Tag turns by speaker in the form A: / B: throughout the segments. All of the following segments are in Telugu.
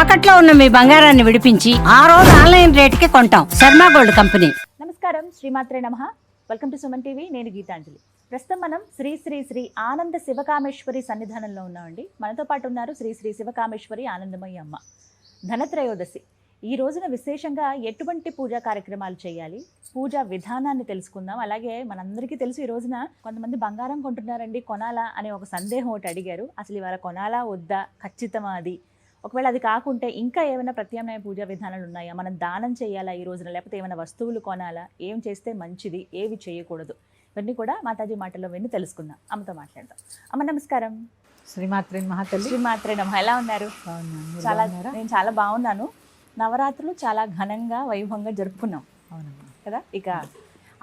A: తాకట్లో ఉన్న మీ బంగారాన్ని విడిపించి ఆ రోజు ఆన్లైన్ రేటుకి కొంటాం. Sharma gold company.
B: నమస్కారం, శ్రీమాత్రే నమః. Welcome to Suman TV. నేను గీతాంజలి. ప్రస్తుతం మనం శ్రీ శ్రీ శ్రీ ఆనంద శివకామేశ్వరి సన్నిధానంలో ఉన్నామండి. మనతో పాటు ఉన్నారు శ్రీ శ్రీ శివకామేశ్వరి ఆనందమయ్య అమ్మ. ధనత్రయోదశి ఈ రోజున విశేషంగా ఎటువంటి పూజా కార్యక్రమాలు చేయాలి, పూజా విధానాన్ని తెలుసుకుందాం. అలాగే మనందరికీ తెలుసు, ఈ రోజున కొంతమంది బంగారం కొంటున్నారండి, కొనాలా అనే ఒక సందేహం ఒకటి అడిగారు. అసలు ఇవాళ కొనాలా వద్దా, ఖచ్చితమా అది? ఒకవేళ అది కాకుంటే ఇంకా ఏమైనా ప్రత్యామ్నాయ పూజా విధానాలు ఉన్నాయా? మనం దానం చేయాలా ఈ రోజున, లేకపోతే ఏమైనా వస్తువులు కొనాలా, ఏం చేస్తే మంచిది, ఏవి చేయకూడదు, ఇవన్నీ కూడా మాతాజీ మాటల్లో విని తెలుసుకుందాం. అమ్మతో మాట్లాడదాం. అమ్మ నమస్కారం.
C: శ్రీమాత్రే నమః తల్లి.
B: శ్రీమాత్రే నమః. ఎలా ఉన్నారు? నేను చాలా బాగున్నాను. నవరాత్రులు చాలా ఘనంగా వైభవంగా జరుపుకున్నాం.
C: అవునమ్మా.
B: కదా, ఇక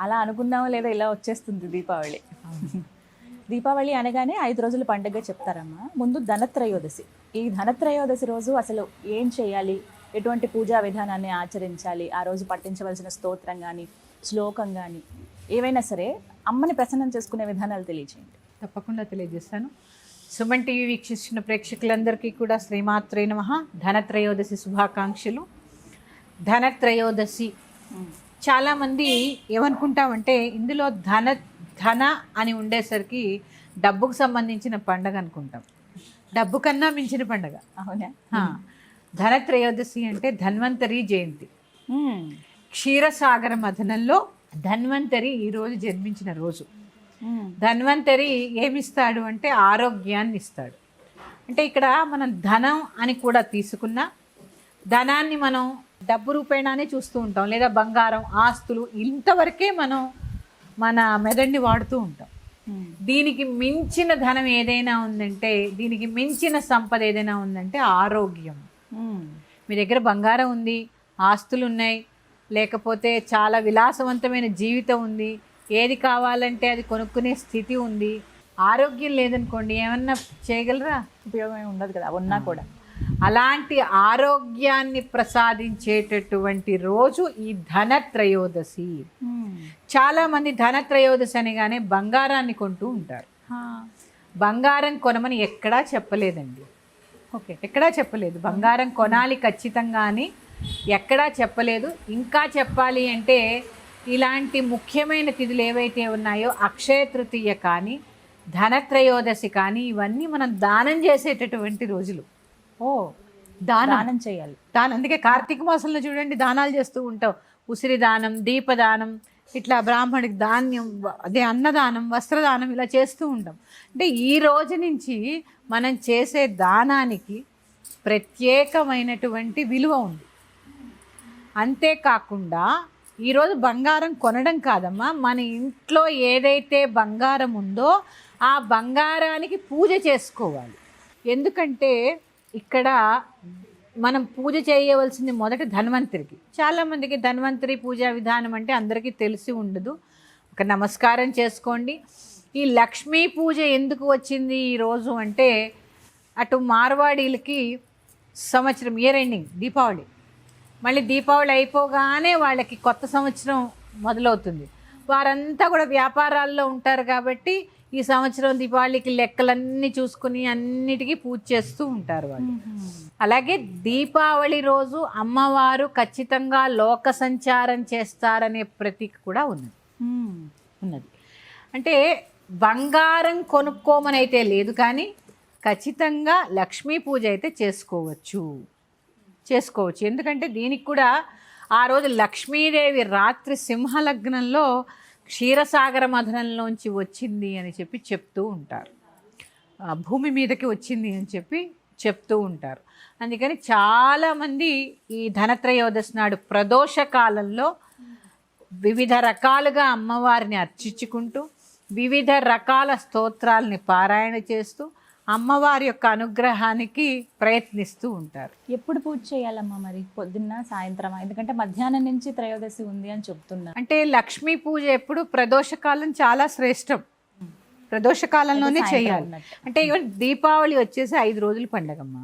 B: అలా అనుకున్నామో లేదా ఇలా వచ్చేస్తుంది దీపావళి. దీపావళి అనగానే 5 రోజుల పండుగ చెప్తారమ్మా. ముందు ధనత్రయోదశి. ఈ ధనత్రయోదశి రోజు అసలు ఏం చేయాలి, ఎటువంటి పూజా విధానాన్ని ఆచరించాలి, ఆ రోజు పఠించవలసిన స్తోత్రం కానీ శ్లోకం కానీ ఏవైనా సరే అమ్మని ప్రసన్నం చేసుకునే విధానాలు తెలియచేయండి.
C: తప్పకుండా తెలియజేస్తాను. సుమన్ టీవీ వీక్షిస్తున్న ప్రేక్షకులందరికీ కూడా శ్రీమాత్రే నమః. ధనత్రయోదశి శుభాకాంక్షలు. ధనత్రయోదశి చాలామంది ఏమనుకుంటామంటే ఇందులో ధన అని ఉండేసరికి డబ్బుకు సంబంధించిన పండగ అనుకుంటాం. డబ్బు కన్నా మించిన పండగ.
B: అవునా?
C: ధనత్రయోదశి అంటే ధన్వంతరి జయంతి. క్షీరసాగర మథనంలో ధన్వంతరి ఈరోజు జన్మించిన రోజు. ధన్వంతరి ఏమిస్తాడు అంటే ఆరోగ్యాన్ని ఇస్తాడు. అంటే ఇక్కడ మనం ధనం అని కూడా తీసుకున్నా, ధనాన్ని మనం డబ్బు రూపేణానే చూస్తూ ఉంటాం, లేదా బంగారం, ఆస్తులు, ఇంతవరకే మనం మన మెదడుని వాడుతూ ఉంటాం. దీనికి మించిన ధనం ఏదైనా ఉందంటే, దీనికి మించిన సంపద ఏదైనా ఉందంటే ఆరోగ్యం. మీ దగ్గర బంగారం ఉంది, ఆస్తులు ఉన్నాయి, లేకపోతే చాలా విలాసవంతమైన జీవితం ఉంది, ఏది కావాలంటే అది కొనుక్కునే స్థితి ఉంది, ఆరోగ్యం లేదనుకోండి ఏమన్నా చేయగలరా?
B: ఉపయోగం ఉండదు కదా ఉన్నా కూడా.
C: అలాంటి ఆరోగ్యాన్ని ప్రసాదించేటటువంటి రోజు ఈ ధనత్రయోదశి. చాలామంది ధనత్రయోదశి అనగానే బంగారాన్ని కొంటూ ఉంటారు. బంగారం కొనమని ఎక్కడా చెప్పలేదండి. ఓకే, ఎక్కడా చెప్పలేదు బంగారం కొనాలి ఖచ్చితంగా అని ఎక్కడా చెప్పలేదు. ఇంకా చెప్పాలి అంటే ఇలాంటి ముఖ్యమైన తిథులు ఏవైతే ఉన్నాయో, అక్షయ తృతీయ కానీ ధనత్రయోదశి కానీ, ఇవన్నీ మనం దానం చేసేటటువంటి రోజులు. దానం చేయాలి. అందుకే కార్తీక మాసంలో చూడండి దానాలు చేస్తూ ఉంటాం. ఉసిరి దానం, దీపదానం, ఇట్లా బ్రాహ్మణుడికి ధాన్యం, అదే అన్నదానం, వస్త్రదానం, ఇలా చేస్తూ ఉంటాం. అంటే ఈ రోజు నుంచి మనం చేసే దానానికి ప్రత్యేకమైనటువంటి విలువ ఉంది. అంతేకాకుండా ఈరోజు బంగారం కొనడం కాదమ్మా, మన ఇంట్లో ఏదైతే బంగారం ఉందో ఆ బంగారానికి పూజ చేసుకోవాలి. ఎందుకంటే ఇక్కడ మనం పూజ చేయవలసింది మొదట ధన్వంతరికి. చాలామందికి ధన్వంతరి పూజా విధానం అంటే అందరికీ తెలిసి ఉండదు. ఒక నమస్కారం చేసుకోండి. ఈ లక్ష్మీ పూజ ఎందుకు వచ్చింది ఈరోజు అంటే, అటు మార్వాడీలకి సంవత్సరం ఇయర్ ఎండింగ్ దీపావళి, మళ్ళీ దీపావళి అయిపోగానే వాళ్ళకి కొత్త సంవత్సరం మొదలవుతుంది. వారంతా కూడా వ్యాపారాల్లో ఉంటారు కాబట్టి ఈ సంవత్సరం దీపావళికి లెక్కలన్నీ చూసుకుని అన్నిటికీ పూజ చేస్తూ ఉంటారు వాళ్ళు. అలాగే దీపావళి రోజు అమ్మవారు ఖచ్చితంగా లోక సంచారం చేస్తారనే ప్రతీక కూడా ఉన్నది. అంటే బంగారం కొనుక్కోమని అయితే లేదు, కానీ ఖచ్చితంగా లక్ష్మీ పూజ అయితే చేసుకోవచ్చు. ఎందుకంటే దీనికి కూడా ఆ రోజు లక్ష్మీదేవి రాత్రి సింహలగ్నంలో క్షీరసాగర మథనంలోంచి వచ్చింది అని చెప్పి చెప్తూ ఉంటారు. భూమి మీదకి వచ్చింది అని చెప్పి చెప్తూ ఉంటారు. అందుకని చాలామంది ఈ ధనత్రయోదశి నాడు ప్రదోష కాలంలో వివిధ రకాలుగా అమ్మవారిని అర్చించుకుంటూ, వివిధ రకాల స్తోత్రాలని పారాయణ చేస్తూ అమ్మవారి యొక్క అనుగ్రహానికి ప్రయత్నిస్తూ ఉంటారు.
B: ఎప్పుడు పూజ చేయాలమ్మా మరి? పొద్దున్న, సాయంత్రం? ఎందుకంటే మధ్యాహ్నం నుంచి త్రయోదశి ఉంది అని చెప్తున్నారు.
C: అంటే లక్ష్మీ పూజ ఎప్పుడు ప్రదోషకాలం చాలా శ్రేష్టం. ప్రదోషకాలంలోనే చేయాలి. అంటే ఈవెన్ దీపావళి వచ్చేసి 5 రోజుల పండగమ్మ.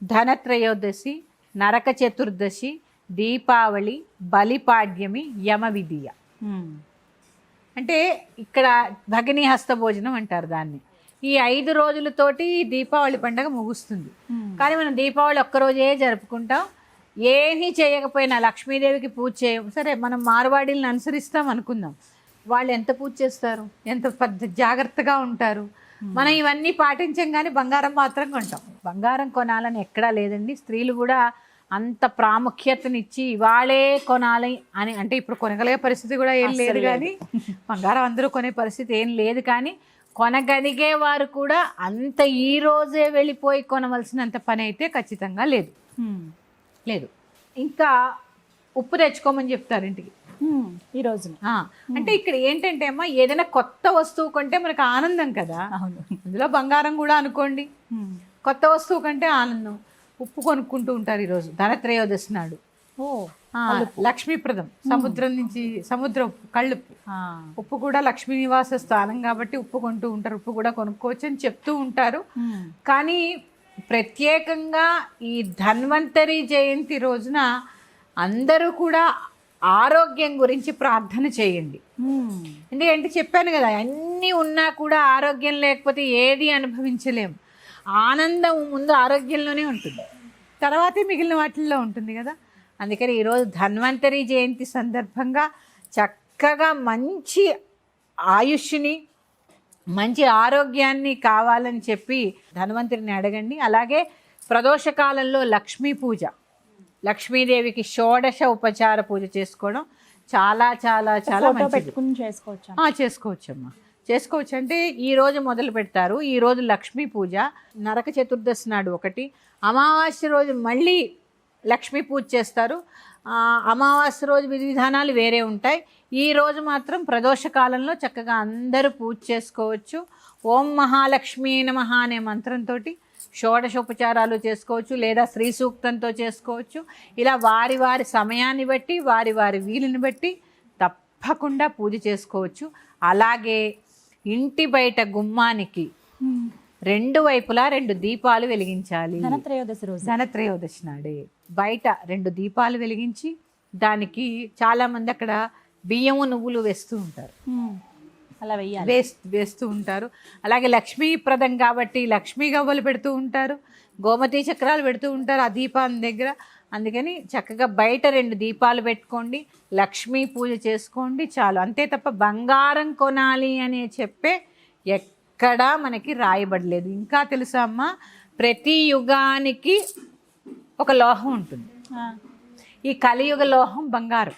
C: ధనత్రయోదశి, నరక చతుర్దశి, దీపావళి, బలిపాడ్యమి, యమ విధియ. అంటే ఇక్కడ భగిని హస్త భోజనం అంటారు దాన్ని. ఈ 5 రోజులతోటి దీపావళి పండగ ముగుస్తుంది. కానీ మనం దీపావళి ఒక్కరోజే జరుపుకుంటాం. ఏమీ చేయకపోయినా లక్ష్మీదేవికి పూజ చేయం. సరే, మనం మార్వాడీలను అనుసరిస్తాం అనుకుందాం. వాళ్ళు ఎంత పూజ చేస్తారు, ఎంత జాగ్రత్తగా ఉంటారు. మనం ఇవన్నీ పాటించాం, కానీ బంగారం మాత్రం కొంటాం. బంగారం కొనాలని ఎక్కడా లేదండి. స్త్రీలు కూడా అంత ప్రాముఖ్యతనిచ్చి ఇవాళే కొనాలి అని అంటే ఇప్పుడు కొనగలిగే పరిస్థితి కూడా ఏం లేదు. కానీ బంగారం అందరూ కొనే పరిస్థితి ఏం లేదు. కానీ కొనగలిగే వారు కూడా అంత ఈ రోజే వెళ్ళిపోయి కొనవలసినంత పని అయితే ఖచ్చితంగా లేదు. లేదు. ఇంకా ఉప్పు తెచ్చుకోమని చెప్తారు ఇంటికి
B: ఈ రోజున.
C: అంటే ఇక్కడ ఏంటంటే అమ్మా, ఏదైనా కొత్త వస్తువు కొంటే మనకు ఆనందం కదా.
B: అవును.
C: అందులో బంగారం కూడా అనుకోండి. కొత్త వస్తువు కంటే ఆనందం. ఉప్పు కొనుక్కుంటూ ఉంటారు ఈరోజు ధనత్రయోదశి నాడు. లక్ష్మీప్రదం, సముద్రం నుంచి సముద్ర ఉప్పు, కళ్ళుప్పు. ఉప్పు కూడా లక్ష్మీ నివాస స్థానం కాబట్టి ఉప్పు కొంటూ ఉంటారు. ఉప్పు కూడా కొనుక్కోవచ్చు అని చెప్తూ ఉంటారు. కానీ ప్రత్యేకంగా ఈ ధన్వంతరి జయంతి రోజున అందరూ కూడా ఆరోగ్యం గురించి ప్రార్థన చేయండి. ఎందుకంటే చెప్పాను కదా, అన్నీ ఉన్నా కూడా ఆరోగ్యం లేకపోతే ఏది అనుభవించలేం. ఆనందం ముందు ఆరోగ్యంలోనే ఉంటుంది, తర్వాతే మిగిలిన వాటిల్లో ఉంటుంది కదా. అందుకని ఈరోజు ధన్వంతరి జయంతి సందర్భంగా చక్కగా మంచి ఆయుష్ని, మంచి ఆరోగ్యాన్ని కావాలని చెప్పి ధన్వంతరిని అడగండి. అలాగే ప్రదోషకాలంలో లక్ష్మీ పూజ, లక్ష్మీదేవికి షోడశ ఉపచార పూజ చేసుకోవడం చాలా చాలా చాలా చేసుకోవచ్చమ్మా. చేసుకోవచ్చు. అంటే ఈరోజు మొదలు పెడతారు. ఈరోజు లక్ష్మీ పూజ, నరక చతుర్దశి నాడు ఒకటి, అమావాస్య రోజు మళ్ళీ లక్ష్మీ పూజ చేస్తారు. అమావాస్య రోజు విధి విధానాలు వేరే ఉంటాయి. ఈ రోజు మాత్రం ప్రదోషకాలంలో చక్కగా అందరూ పూజ చేసుకోవచ్చు. ఓం మహాలక్ష్మీ నమః అనే మంత్రంతో షోడశోపచారాలు చేసుకోవచ్చు, లేదా శ్రీ సూక్తంతో చేసుకోవచ్చు. ఇలా వారి వారి సమయాన్ని బట్టి, వారి వారి వీలుని బట్టి తప్పకుండా పూజ చేసుకోవచ్చు. అలాగే ఇంటి బయట గుమ్మానికి 2 వైపులా 2 దీపాలు వెలిగించాలి. ధనత్రయోదశి నాడే బయట 2 దీపాలు వెలిగించి దానికి చాలామంది అక్కడ బియ్యము నువ్వులు వేస్తూ ఉంటారు.
B: అలా
C: వేస్తూ ఉంటారు. అలాగే లక్ష్మీప్రదం కాబట్టి లక్ష్మీ గవ్వలు పెడుతూ ఉంటారు, గోమతి చక్రాలు పెడుతూ ఉంటారు ఆ దీపాల దగ్గర. అందుకని చక్కగా బయట 2 దీపాలు పెట్టుకోండి, లక్ష్మీ పూజ చేసుకోండి చాలు. అంతే తప్ప బంగారం కొనాలి అని చెప్పే ఎక్కడా మనకి రాయబడలేదు. ఇంకా తెలుసా అమ్మా, ప్రతి యుగానికి ఒక లోహం ఉంటుంది. ఈ కలియుగ లోహం బంగారం.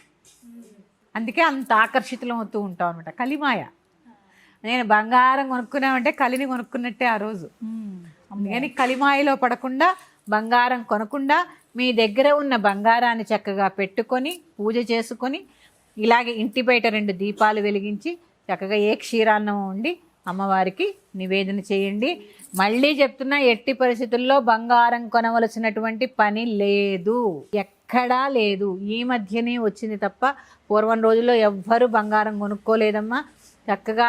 C: అందుకే అంత ఆకర్షితులం అవుతూ ఉంటాం అనమాట. కలిమాయ. నేను బంగారం కొనుక్కున్నామంటే కలిని కొనుక్కున్నట్టే ఆ రోజు. అందుకని కలిమాయలో పడకుండా, బంగారం కొనకుండా మీ దగ్గర ఉన్న బంగారాన్ని చక్కగా పెట్టుకొని పూజ చేసుకొని, ఇలాగే ఇంటి బయట 2 దీపాలు వెలిగించి చక్కగా ఏ క్షీరాన్నం వండి అమ్మవారికి నివేదన చేయండి. మళ్ళీ చెప్తున్నా, ఎట్టి పరిస్థితుల్లో బంగారం కొనవలసినటువంటి పని లేదు, ఎక్కడా లేదు. ఈ మధ్యనే వచ్చింది తప్ప పూర్వం రోజుల్లో ఎవ్వరూ బంగారం కొనుక్కోలేదమ్మా. చక్కగా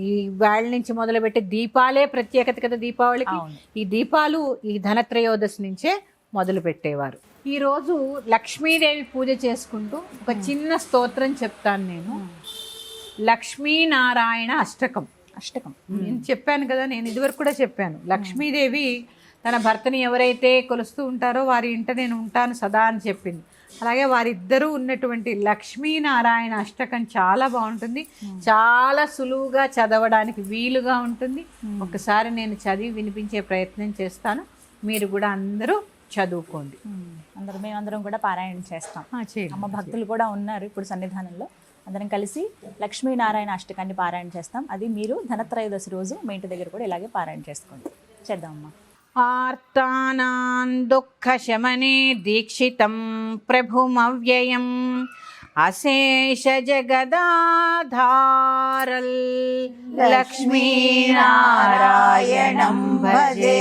C: ఈ వేళ నుంచి మొదలుపెట్టి దీపాలే ప్రత్యేకత కదా దీపావళికి. ఈ దీపాలు ఈ ధనత్రయోదశి నుంచే మొదలు పెట్టేవారు. ఈరోజు లక్ష్మీదేవి పూజ చేసుకుంటూ ఒక చిన్న స్తోత్రం చెప్తాను నేను. లక్ష్మీనారాయణ అష్టకం. నేను చెప్పాను కదా, నేను ఇదివరకు కూడా చెప్పాను. లక్ష్మీదేవి తన భర్తని ఎవరైతే కొలుస్తూ ఉంటారో వారి ఇంట నేను ఉంటాను సదా అని చెప్పింది. అలాగే వారిద్దరూ ఉన్నటువంటి లక్ష్మీనారాయణ అష్టకం చాలా బాగుంటుంది, చాలా సులువుగా చదవడానికి వీలుగా ఉంటుంది. ఒకసారి నేను చదివి వినిపించే ప్రయత్నం చేస్తాను, మీరు కూడా అందరూ చదువుకోండి.
B: మేమందరం కూడా పారాయణ చేస్తాం. అమ్మ భక్తులు కూడా ఉన్నారు ఇప్పుడు సన్నిధానంలో. అందరం కలిసి లక్ష్మీనారాయణ అష్టకాన్ని పారాయణ చేస్తాం. అది మీరు ధనత్రయోదశి రోజు మీ ఇంటి దగ్గర కూడా ఇలాగే పారాయణ చేసుకోండి. చేద్దామమ్మా.
C: ఆర్తానాం దుఃఖశమనే దీక్షితం ప్రభుమవ్యయం అశేష జగదాధారల్ లక్ష్మీనారాయణం భజే.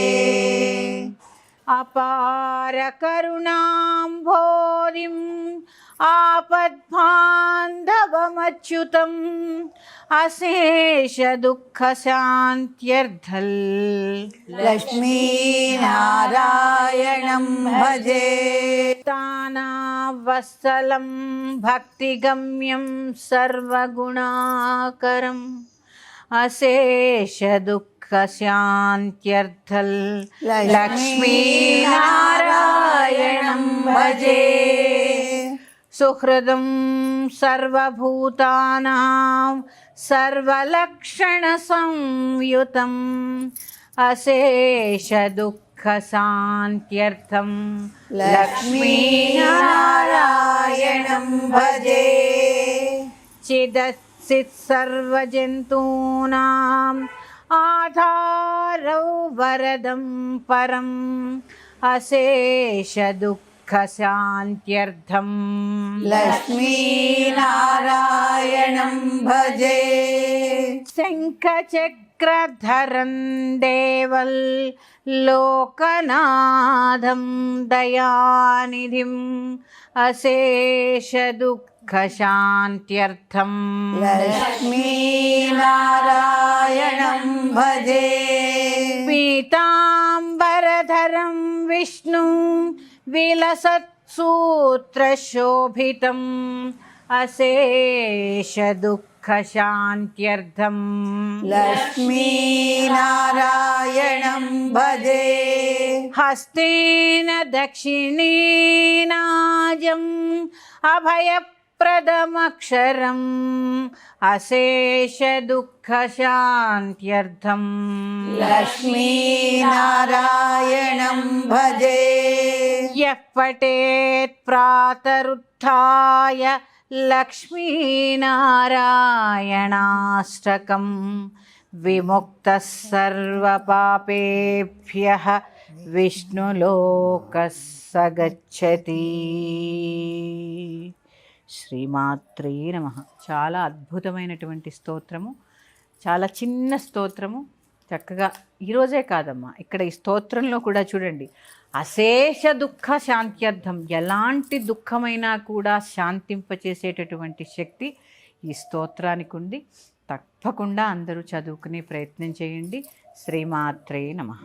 C: అపార కరుణాంభోధిం ఆపద్బాంధవమచ్యుతం అశేష దుఃఖ శాంత్యర్థల్
D: లక్ష్మీనారాయణం భజే.
C: తానావత్సలం భక్తిగమ్యం సర్వగుణాకరం అశేష దుఃఖ శాంత్యర్థల్ లక్ష్మీనారాయణం భజే సుహృదం సర్వభూతానాం సర్వలక్షణ సంయుతం అశేష దుఃఖ శాంత్యర్థం
D: లక్ష్మీనారాయణం భజే
C: చిదచిత్ సర్వజంతూనాం ఆధారౌ వరదం పరం అశేష దుఃఖ శాంత్యర్థం
D: లక్ష్మీనారాయణం భజే
C: శంఖచక్రధరం దేవల్ లోకనాథం దయానిధిం అశేష దుఃఖ శాంత్యర్థం
D: లక్ష్మీనారాయణం భజే
C: పీతాంబరధరం విష్ణు విలసత్సూత్రశోభితం అశేష దుఃఖ శాంత్యర్థం
D: లక్ష్మీనారాయణం భజే
C: హస్తేన దక్షిణేనాజం అభయప్రదమక్షరం అశేష దుఃఖ శాంత్యర్థం
D: లక్ష్మీనారాయణం భజే
C: యః పఠేత్ ప్రాతరుత్థాయ లక్ష్మీనారాయణాష్టకం విముక్తః సర్వపాపేభ్యః విష్ణులోకः స గచ్చతి. శ్రీమాత్రే నమః. చాలా అద్భుతమైనటువంటి స్తోత్రము, చాలా చిన్న స్తోత్రము. చక్కగా ఈరోజే కాదమ్మా, ఇక్కడ ఈ స్తోత్రంలో కూడా చూడండి, అశేష దుఃఖ శాంత్యర్థం, ఎలాంటి దుఃఖమైనా కూడా శాంతింపచేసేటటువంటి శక్తి ఈ స్తోత్రానికి ఉంది. తప్పకుండా అందరూ చదువుకునే ప్రయత్నం చేయండి. శ్రీమాత్రే నమః.